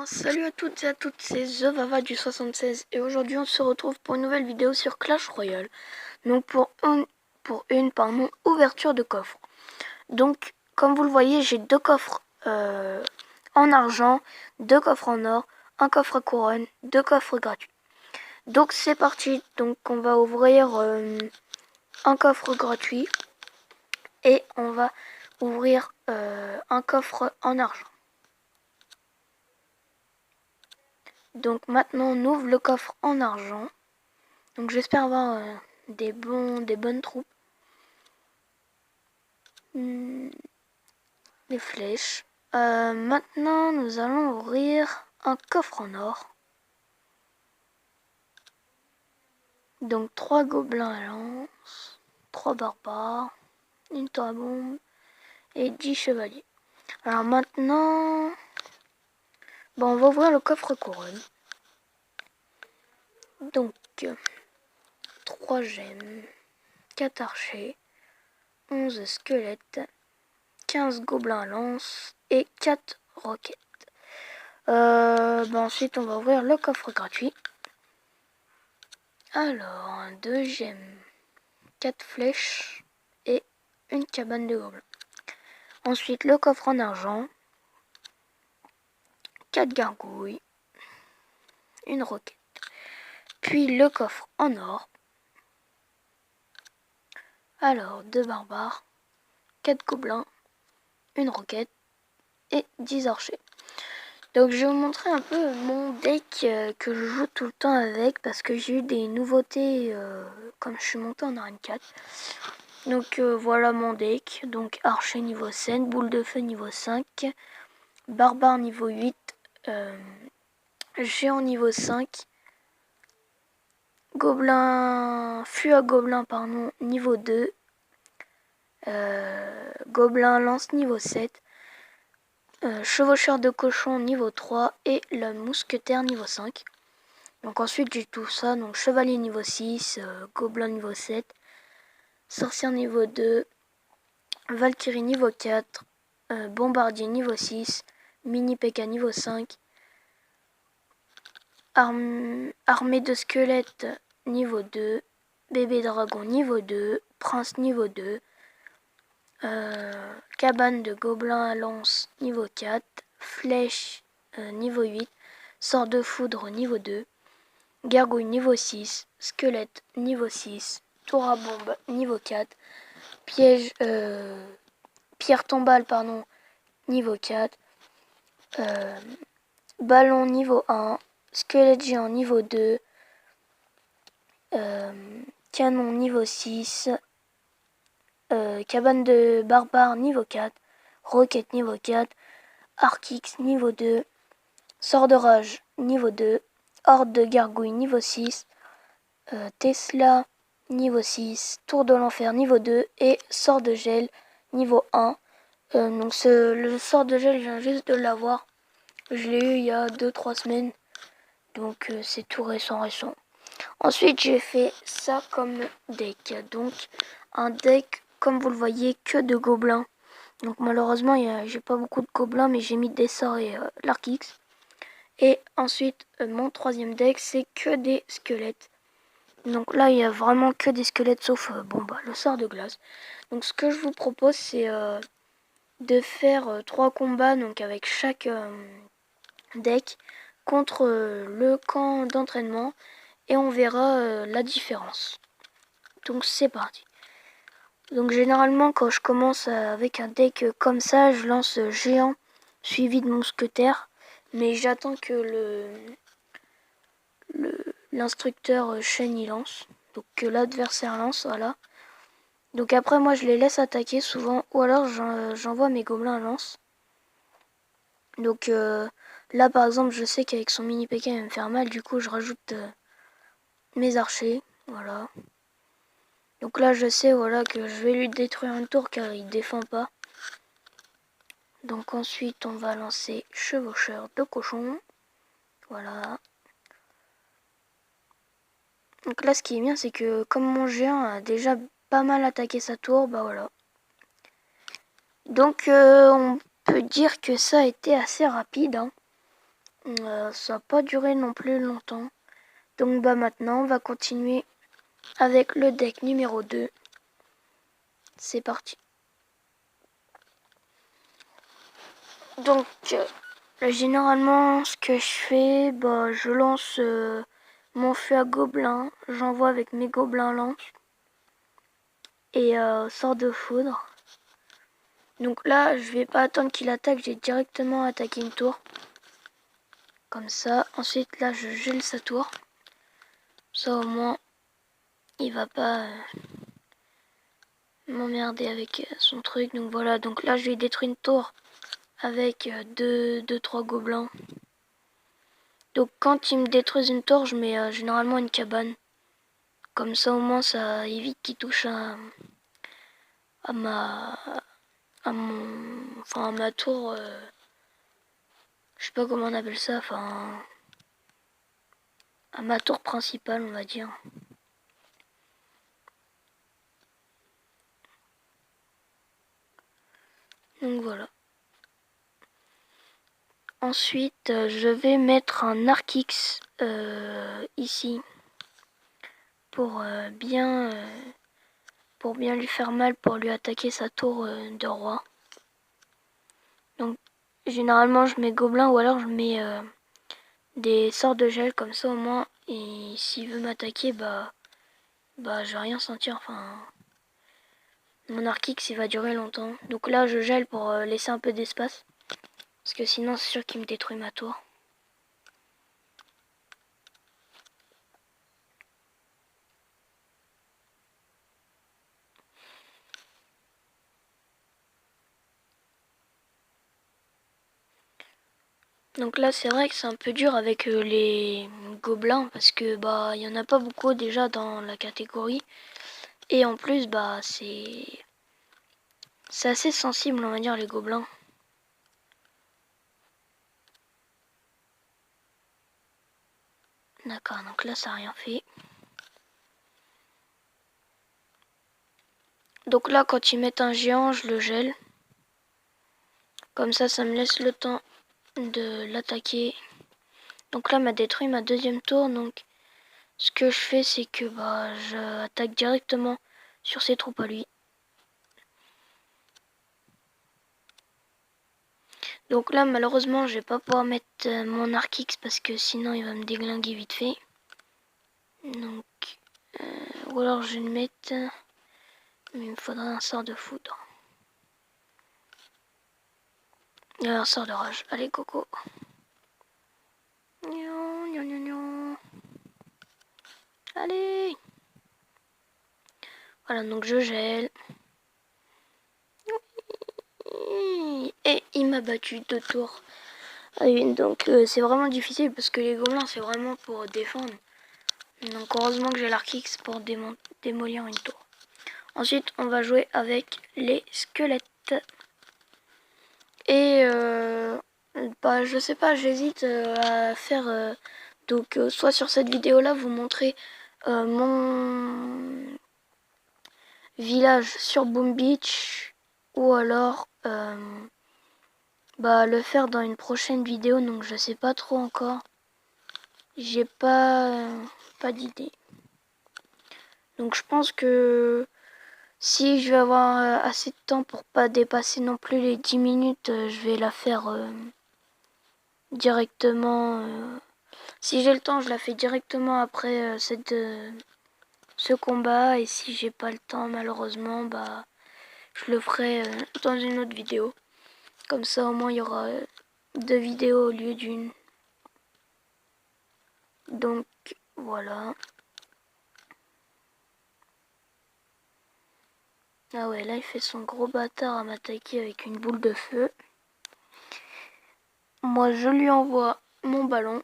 salut à toutes et à toutes, c'est The Vava du 76 et aujourd'hui on se retrouve pour une nouvelle vidéo sur Clash Royale. Donc pour une ouverture de coffre. Donc comme vous le voyez, j'ai deux coffres en argent, deux coffres en or, un coffre à couronne, deux coffres gratuits. Donc c'est parti, donc on va ouvrir un coffre gratuit et on va ouvrir un coffre en argent. Donc maintenant on ouvre le coffre en argent. Donc j'espère avoir des bonnes troupes. Les flèches. Maintenant nous allons ouvrir un coffre en or. Donc 3 gobelins à lance, 3 barbares, une tour à bombe et 10 chevaliers. Alors maintenant, on va ouvrir le coffre couronne. Donc 3 gemmes, 4 archers, 11 squelettes, 15 gobelins à lance et 4 roquettes. Ensuite on va ouvrir le coffre gratuit. Alors 2 gemmes, 4 flèches et une cabane de gobelins. Ensuite le coffre en argent, 4 gargouilles, une roquette. Puis le coffre en or. Alors 2 barbares, 4 gobelins, une roquette et 10 archers. Donc je vais vous montrer un peu mon deck que je joue tout le temps avec parce que j'ai eu des nouveautés comme je suis monté en arène 4. Donc voilà mon deck. Donc archer niveau 7, boule de feu niveau 5, barbare niveau 8, géant niveau 5, gobelin, fût à gobelin pardon, niveau 2, gobelin lance niveau 7, chevaucheur de cochon niveau 3 et le mousquetaire niveau 5. Donc ensuite j'ai tout ça, donc chevalier niveau 6, gobelin niveau 7, sorcière niveau 2, valkyrie niveau 4, bombardier niveau 6, mini P.K. niveau 5, armée de squelettes niveau 2, bébé dragon niveau 2, prince niveau 2, cabane de gobelins à lance niveau 4, flèche niveau 8, sort de foudre niveau 2, gargouille niveau 6, squelette niveau 6, tour à bombe niveau 4, piège, pierre tombale niveau 4, ballon niveau 1, squelette géant niveau 2, canon niveau 6, cabane de barbare niveau 4, roquette niveau 4, arc X niveau 2, sort de rage niveau 2, horde de gargouille niveau 6, Tesla niveau 6, tour de l'enfer niveau 2 et sort de gel niveau 1. Donc le sort de gel, je viens juste de l'avoir. Je l'ai eu il y a 2-3 semaines. Donc c'est tout récent. Ensuite j'ai fait ça comme deck. Donc un deck comme vous le voyez que de gobelins. Donc malheureusement j'ai pas beaucoup de gobelins mais j'ai mis des sorts et l'arc X. Et ensuite mon troisième deck c'est que des squelettes. Donc là il y a vraiment que des squelettes sauf le sort de glace. Donc ce que je vous propose c'est de faire 3 combats donc avec chaque deck contre le camp d'entraînement et on verra la différence. Donc c'est parti. Donc généralement quand je commence avec un deck comme ça, je lance géant suivi de mousquetaire, mais j'attends que l'instructeur chaîne il lance, donc que l'adversaire lance, voilà. Donc après moi je les laisse attaquer souvent, ou alors j'envoie mes gobelins à lance. Donc là par exemple je sais qu'avec son mini P.K. il va me faire mal, du coup je rajoute mes archers, voilà. Donc là je sais voilà que je vais lui détruire un tour car il défend pas. Donc ensuite on va lancer chevaucheur de cochon, voilà. Donc là ce qui est bien c'est que comme mon géant a déjà pas mal attaqué sa tour, bah voilà. Donc on peut dire que ça a été assez rapide, hein. Ça n'a pas duré non plus longtemps. Donc bah maintenant on va continuer avec le deck numéro 2. C'est parti. Donc généralement ce que je fais, bah je lance mon feu à gobelins, j'envoie avec mes gobelins lance et sort de foudre. Donc là je vais pas attendre qu'il attaque, j'ai directement attaqué une tour. Comme ça, ensuite là je gèle sa tour. Ça au moins il va pas m'emmerder avec son truc. Donc voilà, donc là je vais détruire une tour avec 2-3 gobelins. Donc quand ils me détruisent une tour, je mets généralement une cabane. Comme ça au moins ça évite qu'ils touchent à ma à ma tour. Je sais pas comment on appelle ça, enfin à ma tour principale on va dire. Donc voilà. Ensuite, je vais mettre un Arc-X ici pour bien lui faire mal, pour lui attaquer sa tour de roi. Donc généralement je mets gobelin ou alors je mets des sorts de gel comme ça au moins, et s'il veut m'attaquer bah je vais rien sentir, enfin mon Arc-X il va durer longtemps. Donc là je gèle pour laisser un peu d'espace parce que sinon c'est sûr qu'il me détruit ma tour. Donc là c'est vrai que c'est un peu dur avec les gobelins parce que bah il y en a pas beaucoup déjà dans la catégorie, et en plus bah c'est assez sensible on va dire les gobelins. D'accord, donc là ça a rien fait. Donc là quand ils mettent un géant je le gèle. Comme ça me laisse le temps de l'attaquer. Donc là m'a détruit ma deuxième tour, donc ce que je fais c'est que bah je attaque directement sur ses troupes à lui. Donc là malheureusement je vais pas pouvoir mettre mon Arc-X parce que sinon il va me déglinguer vite fait. Donc ou alors je vais le mettre, mais il me faudra un sort de foudre. Un sort de rage. Allez coco. Allez. Voilà, donc je gèle. Et il m'a battu 2 tours à une. Donc c'est vraiment difficile parce que les gobelins c'est vraiment pour défendre. Donc heureusement que j'ai l'Arc-X pour démolir une tour. Ensuite on va jouer avec les squelettes. Et bah je sais pas, j'hésite à faire donc soit sur cette vidéo là vous montrer mon village sur Boom Beach, ou alors bah le faire dans une prochaine vidéo. Donc je sais pas trop encore, j'ai pas d'idée. Donc je pense que si je vais avoir assez de temps pour pas dépasser non plus les 10 minutes, je vais la faire directement. Si j'ai le temps, je la fais directement après ce combat. Et si j'ai pas le temps, malheureusement, bah je le ferai dans une autre vidéo. Comme ça, au moins, il y aura 2 vidéos au lieu d'une. Donc, voilà. Ah ouais, là, il fait son gros bâtard à m'attaquer avec une boule de feu. Moi, je lui envoie mon ballon.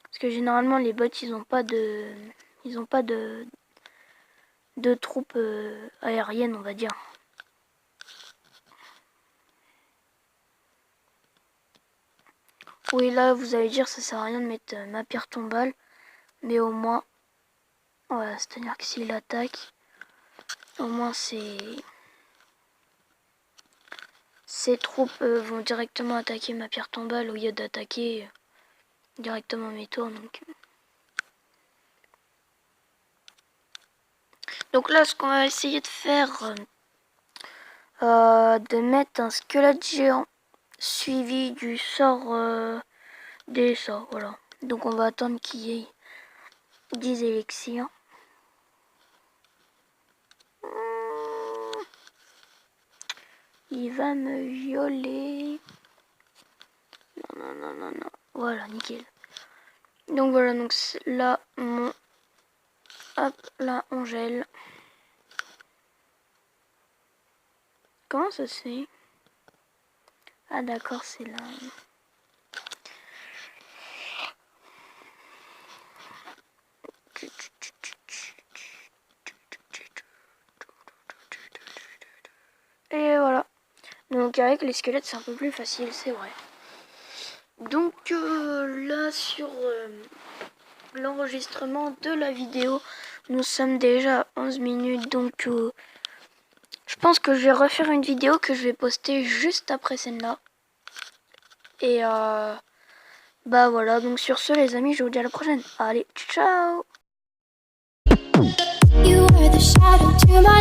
Parce que généralement, les bots, ils ont pas de... Ils ont pas de troupes aériennes, on va dire. Oui, là, vous allez dire, ça sert à rien de mettre ma pierre tombale. Mais au moins... Voilà, c'est-à-dire que s'il attaque, au moins c'est ces troupes vont directement attaquer ma pierre tombale au lieu d'attaquer directement mes tours. Donc là, ce qu'on va essayer de faire, de mettre un squelette géant suivi du sort des sorts, voilà. Donc on va attendre qu'il y ait 10 élixirs. Il va me violer. Non. Voilà, nickel. Donc voilà, donc là, hop, là, on gèle. Comment ça se fait? Ah d'accord, c'est là. Et voilà. Donc avec les squelettes, c'est un peu plus facile, c'est vrai. Donc là, sur l'enregistrement de la vidéo, nous sommes déjà à 11 minutes. Donc je pense que je vais refaire une vidéo que je vais poster juste après celle-là. Et bah voilà, donc sur ce les amis, je vous dis à la prochaine. Allez, ciao! You were the shadow to my